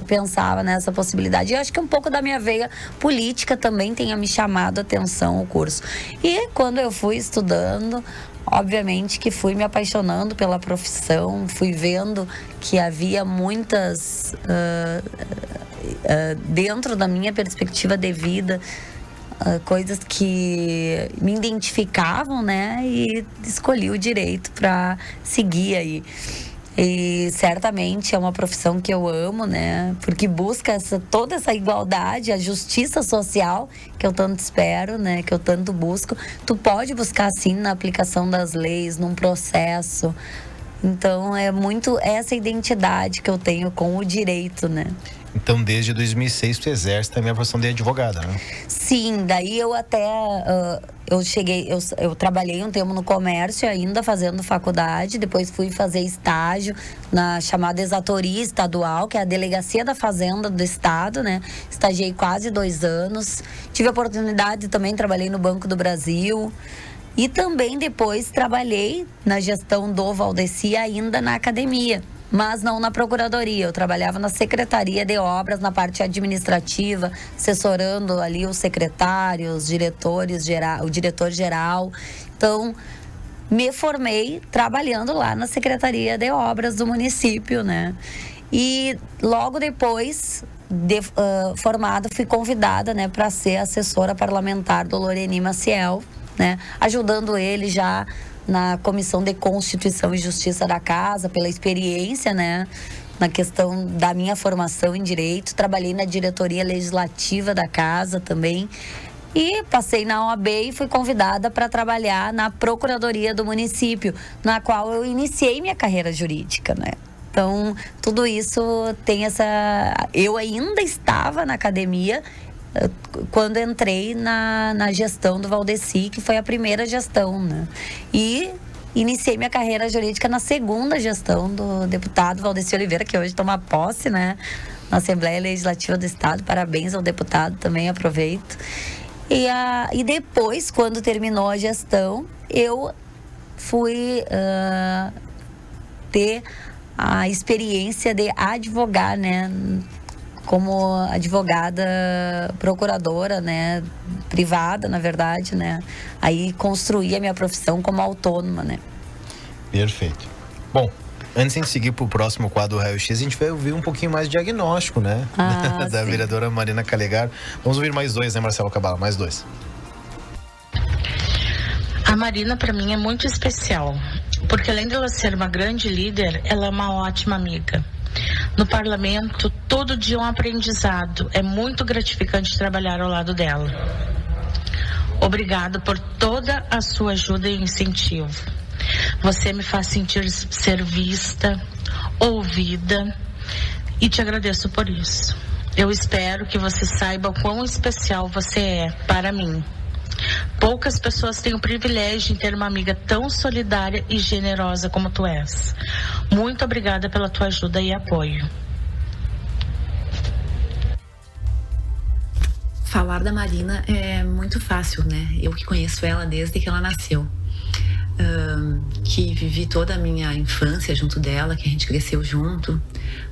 pensava nessa possibilidade. E eu acho que um pouco da minha veia política também tenha me chamado a atenção o curso. E quando eu fui estudando, obviamente que fui me apaixonando pela profissão, fui vendo que havia muitas, dentro da minha perspectiva de vida, coisas que me identificavam, né? E escolhi o direito para seguir aí. E certamente é uma profissão que eu amo, né? Porque busca toda essa igualdade, a justiça social que eu tanto espero, né? Que eu tanto busco. Tu pode buscar, sim, na aplicação das leis, num processo. Então, é muito essa identidade que eu tenho com o direito, né? Então, desde 2006, tu exerce também a profissão de advogada, né? Sim, daí eu até... eu trabalhei um tempo no comércio ainda, fazendo faculdade. Depois fui fazer estágio na chamada exatoria estadual, que é a Delegacia da Fazenda do Estado, né? Estagiei quase 2 anos. Tive a oportunidade também, trabalhei no Banco do Brasil. E também depois trabalhei na gestão do Valdeci ainda na academia, mas não na procuradoria. Eu trabalhava na Secretaria de Obras, na parte administrativa, assessorando ali os secretários, o diretor-geral. Então, me formei trabalhando lá na Secretaria de Obras do município, né? E logo depois, formada, fui convidada, né, para ser assessora parlamentar do Loreni Maciel, né? Ajudando ele já na Comissão de Constituição e Justiça da Casa, pela experiência, né, na questão da minha formação em Direito. Trabalhei na diretoria legislativa da Casa também. E passei na OAB e fui convidada para trabalhar na Procuradoria do município, na qual eu iniciei minha carreira jurídica, né? Então, tudo isso tem essa... Eu ainda estava na academia quando entrei na gestão do Valdeci, que foi a primeira gestão, né? E iniciei minha carreira jurídica na segunda gestão do deputado Valdeci Oliveira, que hoje toma posse, né, na Assembleia Legislativa do Estado. Parabéns ao deputado, também aproveito. E depois, quando terminou a gestão, eu fui ter a experiência de advogar, né, como advogada procuradora, né, privada, na verdade, né, aí construí a minha profissão como autônoma, né. Perfeito. Bom, antes de seguir para o próximo quadro do Raio X, a gente vai ouvir um pouquinho mais de diagnóstico, né, da vereadora Marina Calegaro. Vamos ouvir mais 2, né, Marcelo Cabala? Mais 2. A Marina, para mim, é muito especial, porque além de ela ser uma grande líder, ela é uma ótima amiga. No parlamento, todo dia é um aprendizado. É muito gratificante trabalhar ao lado dela. Obrigada por toda a sua ajuda e incentivo. Você me faz sentir ser vista, ouvida, e te agradeço por isso. Eu espero que você saiba o quão especial você é para mim. Poucas pessoas têm o privilégio de ter uma amiga tão solidária e generosa como tu és. Muito obrigada pela tua ajuda e apoio. Falar da Marina é muito fácil, né? Eu que conheço ela desde que ela nasceu. Que vivi toda a minha infância junto dela, que a gente cresceu junto,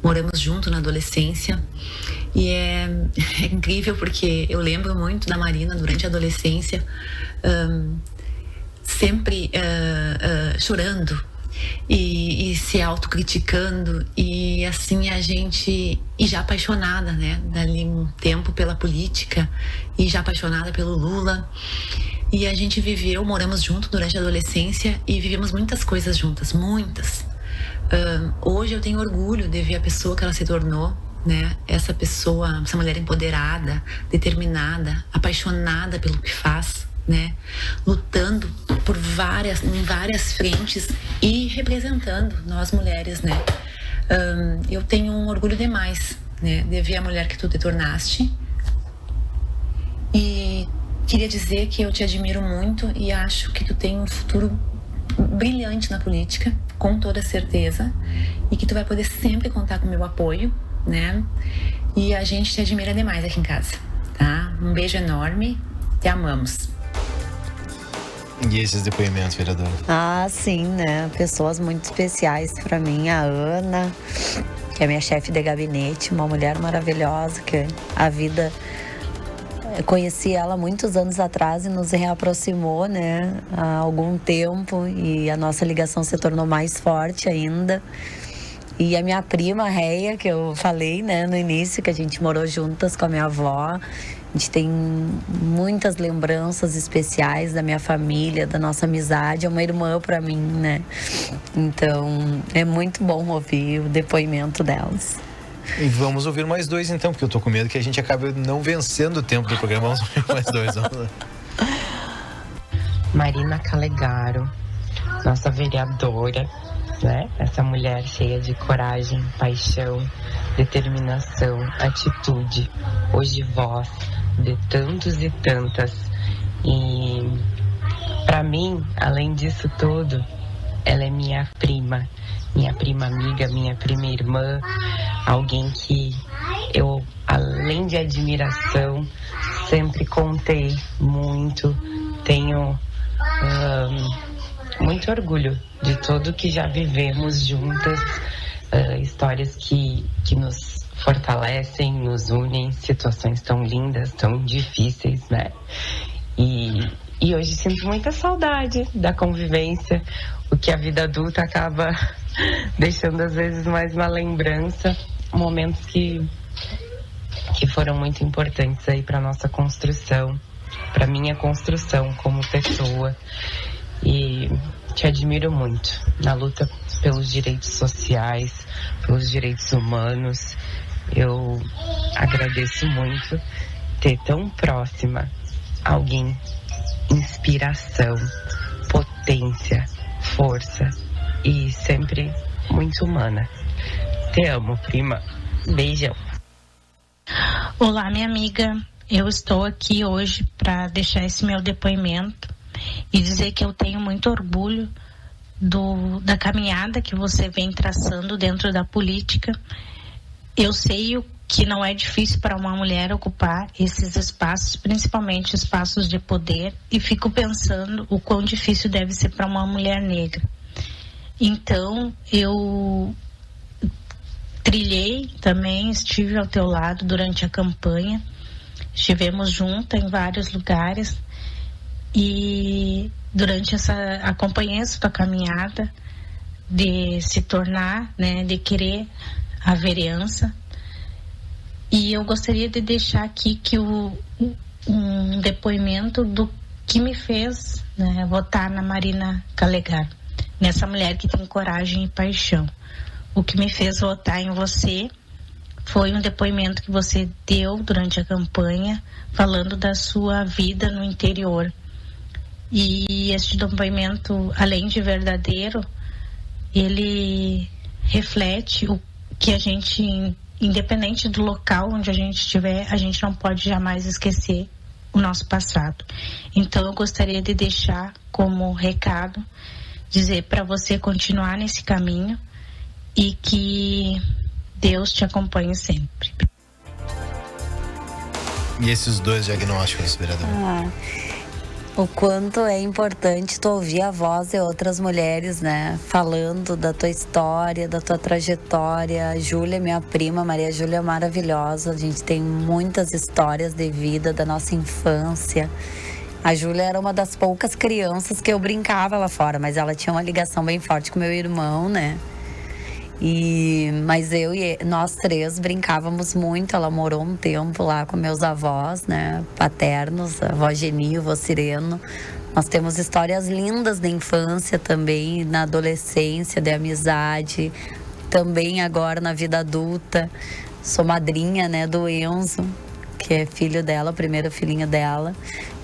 moramos junto na adolescência. E é incrível porque eu lembro muito da Marina durante a adolescência, sempre chorando e se autocriticando, e assim e já apaixonada, né, dali um tempo pela política, e já apaixonada pelo Lula. E a gente moramos junto durante a adolescência e vivemos muitas coisas juntas, muitas. Hoje eu tenho orgulho de ver a pessoa que ela se tornou, né? Essa pessoa, essa mulher empoderada, determinada, apaixonada pelo que faz, né? Lutando em várias frentes e representando nós mulheres, né? Eu tenho um orgulho demais, né? De ver a mulher que tu te tornaste. E queria dizer que eu te admiro muito e acho que tu tem um futuro brilhante na política, com toda certeza, e que tu vai poder sempre contar com o meu apoio, né? E a gente te admira demais aqui em casa, tá? Um beijo enorme, te amamos. E esses depoimentos, vereadora? Ah, sim, né? Pessoas muito especiais para mim. A Ana, que é minha chefe de gabinete, uma mulher maravilhosa, que a vida... Eu conheci ela muitos anos atrás e nos reaproximou, né? Há algum tempo, e a nossa ligação se tornou mais forte ainda. E a minha prima, Réia, que eu falei, né, no início, que a gente morou juntas com a minha avó. A gente tem muitas lembranças especiais da minha família, da nossa amizade. É uma irmã para mim, né? Então, é muito bom ouvir o depoimento delas. E vamos ouvir mais dois, então, porque eu tô com medo que a gente acabe não vencendo o tempo do programa. Vamos ouvir mais dois, vamos lá. Marina Calegaro, nossa vereadora, né? Essa mulher cheia de coragem, paixão, determinação, atitude, hoje voz de tantos e tantas. E para mim, além disso tudo, ela é minha prima amiga, minha prima irmã, alguém que eu, além de admiração, sempre contei muito, tenho muito orgulho de tudo que já vivemos juntas, histórias que nos fortalecem, nos unem, situações tão lindas, tão difíceis, né? E hoje sinto muita saudade da convivência, o que a vida adulta acaba deixando às vezes mais uma lembrança, momentos que foram muito importantes aí para nossa construção, para minha construção como pessoa. E te admiro muito na luta pelos direitos sociais, pelos direitos humanos. Eu agradeço muito ter tão próxima alguém, inspiração, potência, força e sempre muito humana. Te amo, prima. Beijão. Olá, minha amiga. Eu estou aqui hoje para deixar esse meu depoimento e dizer que eu tenho muito orgulho da caminhada que você vem traçando dentro da política. Eu sei o que não é difícil para uma mulher ocupar esses espaços, principalmente espaços de poder, e fico pensando o quão difícil deve ser para uma mulher negra. Então, eu trilhei também, estive ao teu lado durante a campanha, estivemos juntas em vários lugares e acompanhei essa tua caminhada de se tornar, né, de querer a vereança. E eu gostaria de deixar aqui um depoimento do que me fez, né, votar na Marina Calegaro, nessa mulher que tem coragem e paixão. O que me fez votar em você foi um depoimento que você deu durante a campanha, falando da sua vida no interior. E este depoimento, além de verdadeiro, ele reflete o que a gente, independente do local onde a gente estiver, a gente não pode jamais esquecer o nosso passado. Então eu gostaria de deixar como recado, dizer para você continuar nesse caminho e que Deus te acompanhe sempre. E esses dois diagnósticos, vereador? O quanto é importante tu ouvir a voz de outras mulheres, né? Falando da tua história, da tua trajetória. A Júlia, minha prima, Maria Júlia, é maravilhosa. A gente tem muitas histórias de vida da nossa infância. A Júlia era uma das poucas crianças que eu brincava lá fora, mas ela tinha uma ligação bem forte com meu irmão, né? Mas eu e nós três brincávamos muito. Ela morou um tempo lá com meus avós, né, paternos, a avó Geni, o avô Sireno. Nós temos histórias lindas da infância também, na adolescência, de amizade, também agora na vida adulta. Sou madrinha, né, do Enzo, que é filho dela, o primeiro filhinho dela.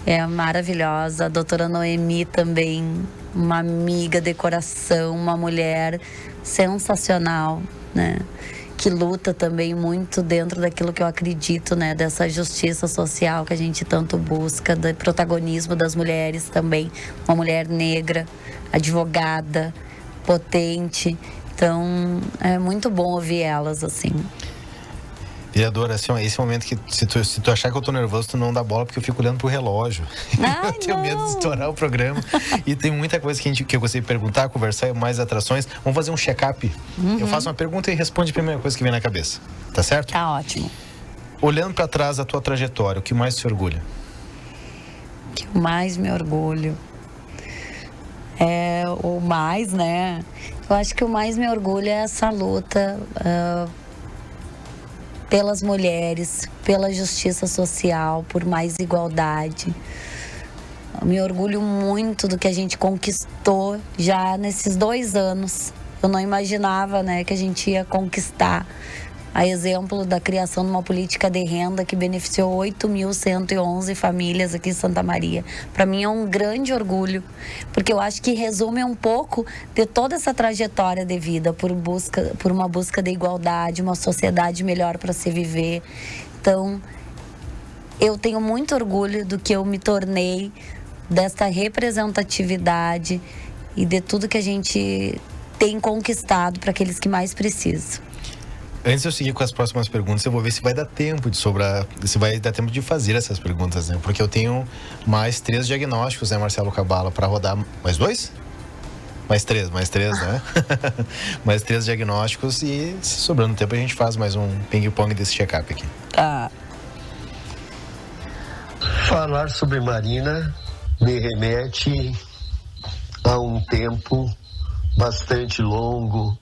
É maravilhosa. A doutora Noemi também, uma amiga de coração, uma mulher sensacional, né? Que luta também muito dentro daquilo que eu acredito, né? Dessa justiça social que a gente tanto busca, do protagonismo das mulheres também. Uma mulher negra, advogada, potente. Então, é muito bom ouvir elas, assim. Vereadora, assim, esse momento que se tu achar que eu tô nervoso, tu não dá bola, porque eu fico olhando pro relógio. Eu tenho medo de estourar o programa. E tem muita coisa que eu gostaria de perguntar, conversar, mais atrações. Vamos fazer um check-up. Eu faço uma pergunta e responde a primeira coisa que vem na cabeça. Tá certo? Tá ótimo. Olhando pra trás da tua trajetória, o que mais te orgulha? O que mais me orgulho? O mais, né? Eu acho que o mais me orgulha é essa luta pelas mulheres, pela justiça social, por mais igualdade. Eu me orgulho muito do que a gente conquistou já nesses 2 anos. Eu não imaginava, né, que a gente ia conquistar. A exemplo da criação de uma política de renda que beneficiou 8.111 famílias aqui em Santa Maria. Para mim é um grande orgulho, porque eu acho que resume um pouco de toda essa trajetória de vida por uma busca de igualdade, uma sociedade melhor para se viver. Então, eu tenho muito orgulho do que eu me tornei, dessa representatividade e de tudo que a gente tem conquistado para aqueles que mais precisam. Antes de eu seguir com as próximas perguntas, eu vou ver se vai dar tempo de se vai dar tempo de fazer essas perguntas, né? Porque eu tenho mais 3 diagnósticos, né, Marcelo Cabala, para rodar. Mais 2? Mais 3, né? Mais 3 diagnósticos e, se sobrando tempo, a gente faz mais um ping-pong desse check-up aqui. Tá. Falar sobre Marina me remete a um tempo bastante longo,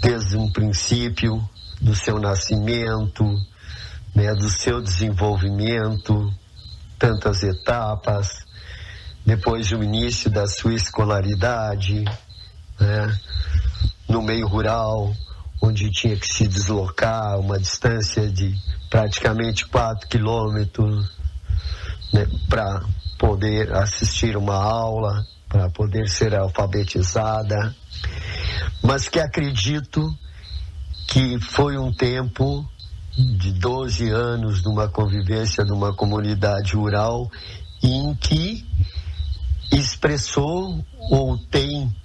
desde um princípio do seu nascimento, né, do seu desenvolvimento, tantas etapas, depois do início da sua escolaridade, né, no meio rural, onde tinha que se deslocar uma distância de praticamente 4 quilômetros, né, para poder assistir uma aula, para poder ser alfabetizada, mas que acredito que foi um tempo de 12 anos de uma convivência numa comunidade rural em que expressou ou tem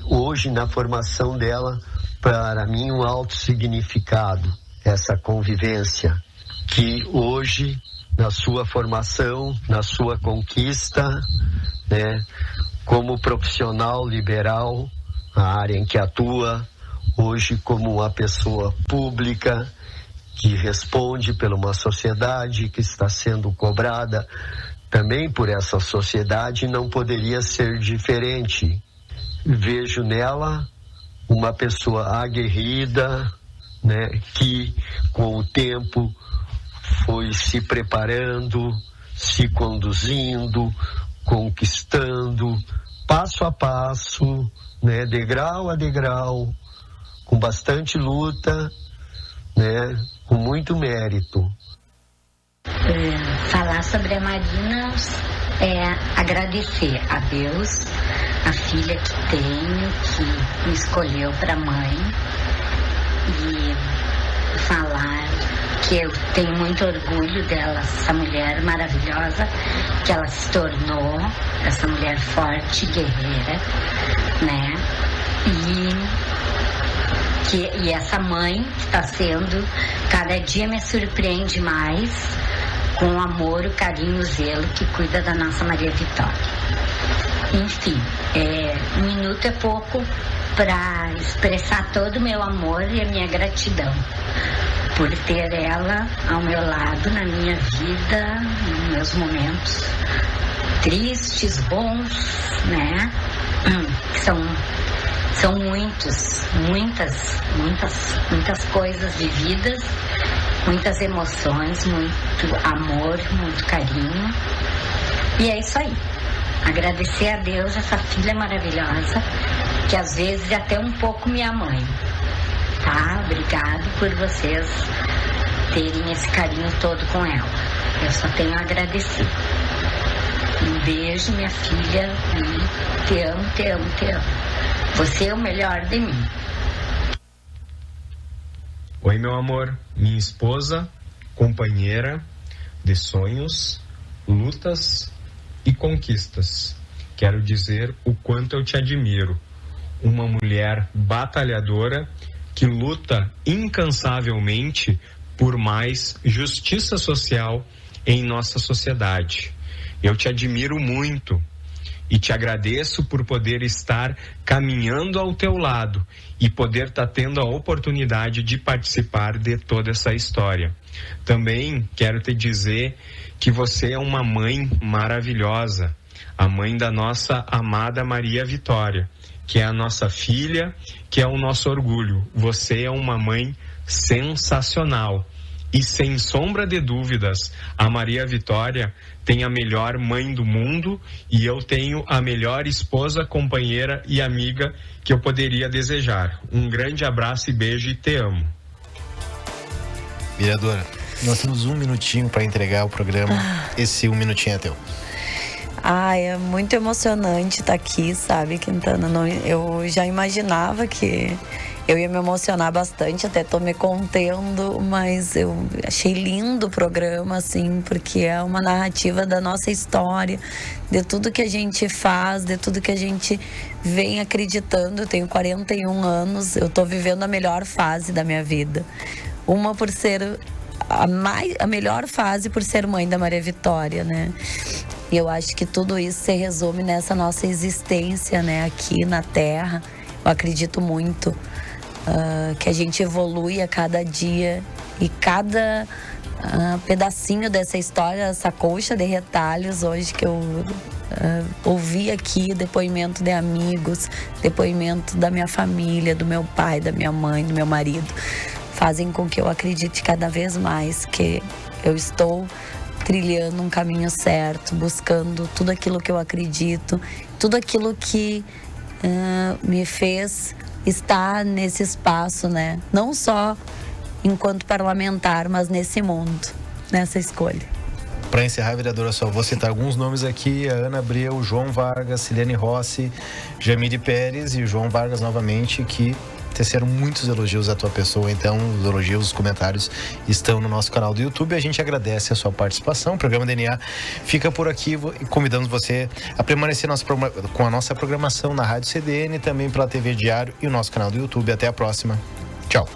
hoje na formação dela, para mim, um alto significado, essa convivência, que hoje, na sua formação, na sua conquista, né, como profissional liberal, a área em que atua, hoje como uma pessoa pública que responde por uma sociedade que está sendo cobrada também por essa sociedade, não poderia ser diferente. Vejo nela uma pessoa aguerrida, né, que com o tempo foi se preparando, se conduzindo, conquistando, passo a passo, né, degrau a degrau, com bastante luta, né, com muito mérito. Falar sobre a Marina é agradecer a Deus, a filha que tenho, que me escolheu para mãe, e falar que eu tenho muito orgulho dela, essa mulher maravilhosa que ela se tornou, essa mulher forte, guerreira, né? E essa mãe que está sendo, cada dia me surpreende mais com o amor, o carinho, o zelo que cuida da nossa Maria Vitória. Enfim, 1 minuto é pouco para expressar todo o meu amor e a minha gratidão por ter ela ao meu lado na minha vida, nos meus momentos tristes, bons, né? Que são muitas coisas vividas, muitas emoções, muito amor, muito carinho. E é isso aí. Agradecer a Deus essa filha maravilhosa, que às vezes é até um pouco minha mãe, tá? tá? Obrigado por vocês terem esse carinho todo com ela. Eu só tenho a agradecer. Um beijo, minha filha, e te amo, te amo, te amo. Você é o melhor de mim. Oi, meu amor, minha esposa, companheira de sonhos, lutas e conquistas. Quero dizer o quanto eu te admiro. Uma mulher batalhadora que luta incansavelmente por mais justiça social em nossa sociedade. Eu te admiro muito e te agradeço por poder estar caminhando ao teu lado e poder estar tendo a oportunidade de participar de toda essa história. Também quero te dizer que você é uma mãe maravilhosa, a mãe da nossa amada Maria Vitória, que é a nossa filha, que é o nosso orgulho. Você é uma mãe sensacional. E sem sombra de dúvidas, a Maria Vitória tem a melhor mãe do mundo e eu tenho a melhor esposa, companheira e amiga que eu poderia desejar. Um grande abraço e beijo e te amo. Vereadora, nós temos 1 minutinho para entregar o programa. Esse 1 minutinho é teu. É muito emocionante estar aqui, sabe, Quintana? Eu já imaginava que eu ia me emocionar bastante, até tô me contendo, mas eu achei lindo o programa, assim, porque é uma narrativa da nossa história, de tudo que a gente faz, de tudo que a gente vem acreditando. Eu tenho 41 anos, eu tô vivendo a melhor fase da minha vida. Uma por ser a melhor fase por ser mãe da Maria Vitória, né? E eu acho que tudo isso se resume nessa nossa existência, né, aqui na Terra. Eu acredito muito que a gente evolui a cada dia e cada pedacinho dessa história, essa colcha de retalhos hoje que eu ouvi aqui, depoimento de amigos, depoimento da minha família, do meu pai, da minha mãe, do meu marido, fazem com que eu acredite cada vez mais que eu estou trilhando um caminho certo, buscando tudo aquilo que eu acredito, tudo aquilo que me fez estar nesse espaço, né? Não só enquanto parlamentar, mas nesse mundo, nessa escolha. Para encerrar, vereadora, só vou citar alguns nomes aqui: a Ana Abreu, João Vargas, Silene Rossi, Jamile Pérez e o João Vargas novamente, que teceram muitos elogios à tua pessoa. Então, os elogios, os comentários estão no nosso canal do YouTube. A gente agradece a sua participação. O programa DNA fica por aqui e convidamos você a permanecer com a nossa programação na Rádio CDN, também pela TV Diário e o nosso canal do YouTube. Até a próxima. Tchau.